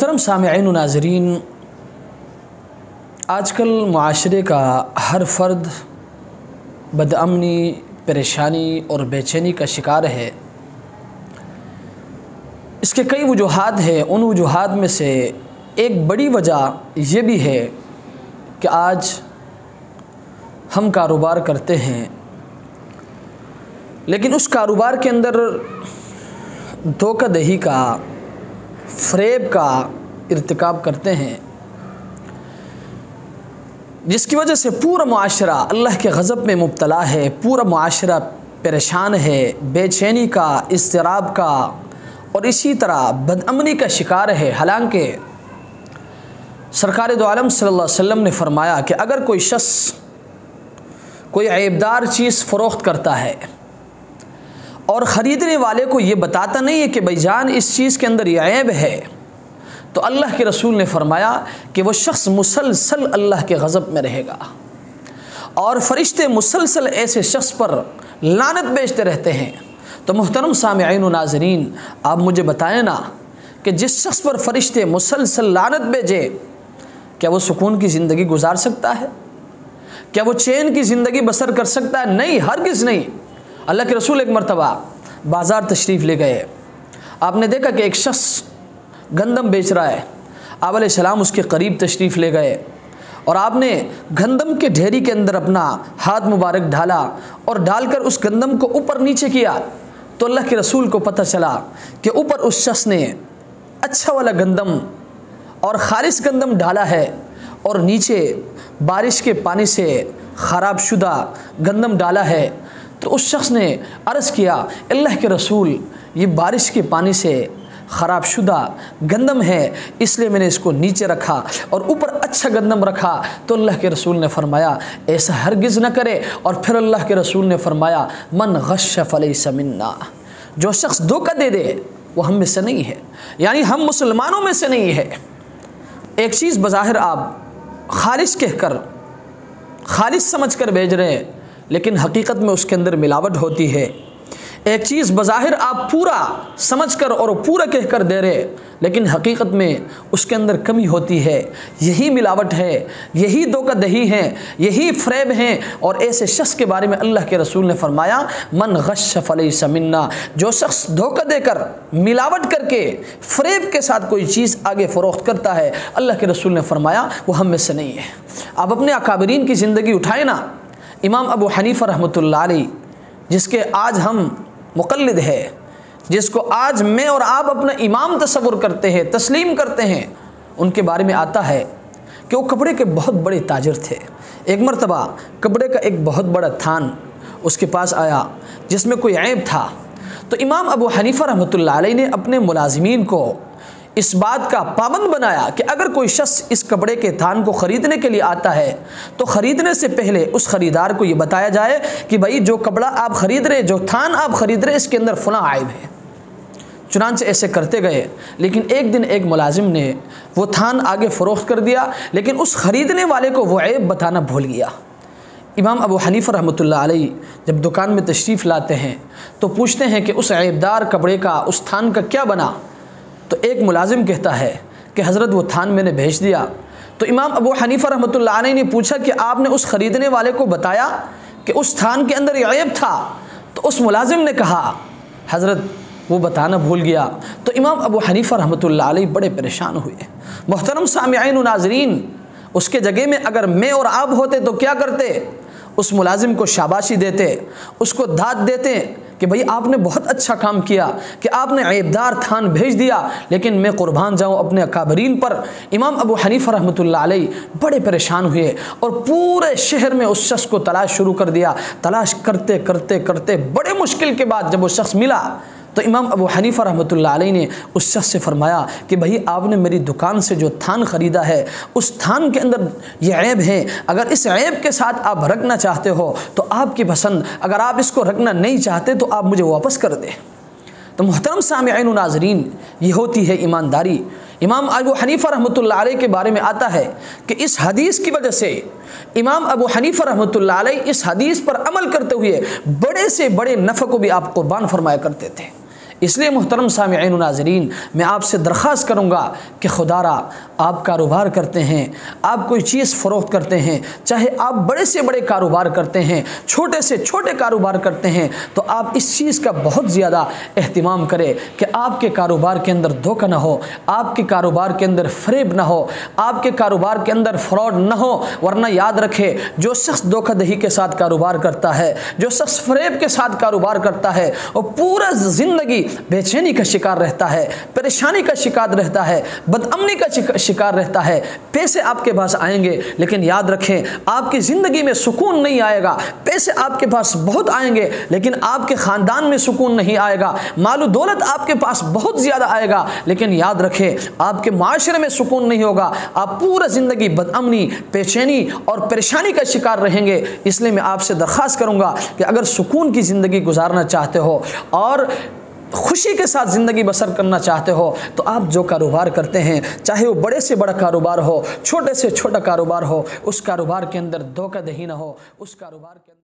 محترم سامعین و ناظرین، آج کل معاشرے کا ہر فرد بدامنی، پریشانی اور بے چینی کا شکار ہے۔ اس کے کئی وجوہات ہیں، ان وجوہات میں سے ایک بڑی وجہ یہ بھی ہے کہ آج ہم کاروبار کرتے ہیں، لیکن اس کاروبار کے اندر دھوکہ دہی کا، فریب کا ارتکاب کرتے ہیں، جس کی وجہ سے پورا معاشرہ اللہ کے غضب میں مبتلا ہے، پورا معاشرہ پریشان ہے، بے چینی کا، اضطراب کا اور اسی طرح بدامنی کا شکار ہے۔ حالانکہ سرکار دو عالم صلی اللہ علیہ وسلم نے فرمایا کہ اگر کوئی شخص کوئی عیبدار چیز فروخت کرتا ہے اور خریدنے والے کو یہ بتاتا نہیں ہے کہ بھائی جان اس چیز کے اندر یہ عیب ہے، تو اللہ کے رسول نے فرمایا کہ وہ شخص مسلسل اللہ کے غضب میں رہے گا، اور فرشتے مسلسل ایسے شخص پر لعنت بھیجتے رہتے ہیں۔ تو محترم سامعین و ناظرین، آپ مجھے بتائیں نا کہ جس شخص پر فرشتے مسلسل لعنت بھیجے، کیا وہ سکون کی زندگی گزار سکتا ہے؟ کیا وہ چین کی زندگی بسر کر سکتا ہے؟ نہیں، ہرگز نہیں۔ اللہ کے رسول ایک مرتبہ بازار تشریف لے گئے، آپ نے دیکھا کہ ایک شخص گندم بیچ رہا ہے، آپ علیہ السلام اس کے قریب تشریف لے گئے اور آپ نے گندم کے ڈھیری کے اندر اپنا ہاتھ مبارک ڈالا اور ڈال کر اس گندم کو اوپر نیچے کیا، تو اللہ کے رسول کو پتہ چلا کہ اوپر اس شخص نے اچھا والا گندم اور خالص گندم ڈالا ہے اور نیچے بارش کے پانی سے خراب شدہ گندم ڈالا ہے۔ تو اس شخص نے عرض کیا، اللہ کے رسول، یہ بارش کے پانی سے خراب شدہ گندم ہے، اس لیے میں نے اس کو نیچے رکھا اور اوپر اچھا گندم رکھا۔ تو اللہ کے رسول نے فرمایا ایسا ہرگز نہ کرے، اور پھر اللہ کے رسول نے فرمایا من غش فلیس منا، جو شخص دھوکہ دے دے وہ ہم میں سے نہیں ہے، یعنی ہم مسلمانوں میں سے نہیں ہے۔ ایک چیز بظاہر آپ خالص کہہ کر، خالص سمجھ کر بھیج رہے ہیں، لیکن حقیقت میں اس کے اندر ملاوٹ ہوتی ہے۔ ایک چیز بظاہر آپ پورا سمجھ کر اور پورا کہہ کر دے رہے، لیکن حقیقت میں اس کے اندر کمی ہوتی ہے۔ یہی ملاوٹ ہے، یہی دھوکہ دہی ہے، یہی فریب ہیں، اور ایسے شخص کے بارے میں اللہ کے رسول نے فرمایا من غش فلیس منا، جو شخص دھوکہ دے کر، ملاوٹ کر کے، فریب کے ساتھ کوئی چیز آگے فروخت کرتا ہے، اللہ کے رسول نے فرمایا وہ ہم میں سے نہیں ہے۔ آپ اپنے اکابرین کی زندگی اٹھائیں نا، امام ابو حنیفہ رحمۃ اللہ علیہ، جس کے آج ہم مقلد ہے، جس کو آج میں اور آپ اپنا امام تصور کرتے ہیں، تسلیم کرتے ہیں، ان کے بارے میں آتا ہے کہ وہ کپڑے کے بہت بڑے تاجر تھے۔ ایک مرتبہ کپڑے کا ایک بہت بڑا تھان اس کے پاس آیا جس میں کوئی عیب تھا، تو امام ابو حنیفہ رحمۃ اللہ علیہ نے اپنے ملازمین کو اس بات کا پابند بنایا کہ اگر کوئی شخص اس کپڑے کے تھان کو خریدنے کے لیے آتا ہے تو خریدنے سے پہلے اس خریدار کو یہ بتایا جائے کہ بھائی جو کپڑا آپ خرید رہے، جو تھان آپ خرید رہے، اس کے اندر فلاں عیب ہے۔ چنانچہ ایسے کرتے گئے، لیکن ایک دن ایک ملازم نے وہ تھان آگے فروخت کر دیا، لیکن اس خریدنے والے کو وہ عیب بتانا بھول گیا۔ امام ابو حنیفہ رحمۃ اللہ علیہ جب دکان میں تشریف لاتے ہیں تو پوچھتے ہیں کہ اس عیبدار کپڑے کا، اس تھان کا کیا بنا؟ تو ایک ملازم کہتا ہے کہ حضرت وہ تھان میں نے بھیج دیا۔ تو امام ابو حنیفہ رحمۃ اللہ علیہ نے پوچھا کہ آپ نے اس خریدنے والے کو بتایا کہ اس تھان کے اندر یہ عیب تھا؟ تو اس ملازم نے کہا حضرت وہ بتانا بھول گیا۔ تو امام ابو حنیفہ رحمۃ اللہ علیہ بڑے پریشان ہوئے۔ محترم سامعین و ناظرین، اس کے جگہ میں اگر میں اور آپ ہوتے تو کیا کرتے؟ اس ملازم کو شاباشی دیتے، اس کو داد دیتے کہ بھئی آپ نے بہت اچھا کام کیا کہ آپ نے عیبدار تھان بھیج دیا، لیکن میں قربان جاؤں اپنے اکابرین پر۔ امام ابو حنیفہ رحمۃ اللہ علیہ بڑے پریشان ہوئے اور پورے شہر میں اس شخص کو تلاش شروع کر دیا۔ تلاش کرتے کرتے کرتے بڑے مشکل کے بعد جب وہ شخص ملا تو امام ابو حنیفہ رحمۃ اللہ علیہ نے اس شخص سے فرمایا کہ بھئی آپ نے میری دکان سے جو تھان خریدا ہے، اس تھان کے اندر یہ عیب ہے، اگر اس عیب کے ساتھ آپ رکھنا چاہتے ہو تو آپ کی پسند، اگر آپ اس کو رکھنا نہیں چاہتے تو آپ مجھے واپس کر دیں۔ تو محترم سامعین و ناظرین، یہ ہوتی ہے ایمانداری۔ امام ابو حنیفہ رحمۃ اللہ علیہ کے بارے میں آتا ہے کہ اس حدیث کی وجہ سے امام ابو حنیفہ رحمۃ اللہ علیہ اس حدیث پر عمل کرتے ہوئے بڑے سے بڑے نفع کو بھی آپ قربان فرمایا کرتے تھے۔ اس لیے محترم سامعین و ناظرین، میں آپ سے درخواست کروں گا کہ خدا را آپ کاروبار کرتے ہیں، آپ کوئی چیز فروخت کرتے ہیں، چاہے آپ بڑے سے بڑے کاروبار کرتے ہیں، چھوٹے سے چھوٹے کاروبار کرتے ہیں، تو آپ اس چیز کا بہت زیادہ اہتمام کریں کہ آپ کے کاروبار کے اندر دھوکہ نہ ہو، آپ کے کاروبار کے اندر فریب نہ ہو، آپ کے کاروبار کے اندر فراڈ نہ ہو، ورنہ یاد رکھے جو شخص دھوکہ دہی کے ساتھ کاروبار کرتا ہے، جو شخص فریب کے ساتھ کاروبار کرتا ہے، وہ پورا زندگی بے چینی کا شکار رہتا ہے، پریشانی کا شکار رہتا ہے، بدامنی کا شکار رہتا ہے۔ پیسے آپ کے پاس آئیں گے لیکن یاد رکھیں آپ کی زندگی میں سکون نہیں آئے گا، پیسے آپ کے پاس بہت آئیں گے لیکن آپ کے خاندان میں سکون نہیں آئے گا، مال و دولت آپ کے پاس بہت زیادہ آئے گا لیکن یاد رکھیں آپ کے معاشرے میں سکون نہیں ہوگا، آپ پورا زندگی بدامنی، بے چینی اور پریشانی کا شکار رہیں گے۔ اس لیے میں آپ سے درخواست کروں گا کہ اگر سکون کی زندگی گزارنا چاہتے ہو اور خوشی کے ساتھ زندگی بسر کرنا چاہتے ہو تو آپ جو کاروبار کرتے ہیں، چاہے وہ بڑے سے بڑا کاروبار ہو، چھوٹے سے چھوٹا کاروبار ہو، اس کاروبار کے اندر دھوکہ دہی نہ ہو، اس کاروبار کے اندر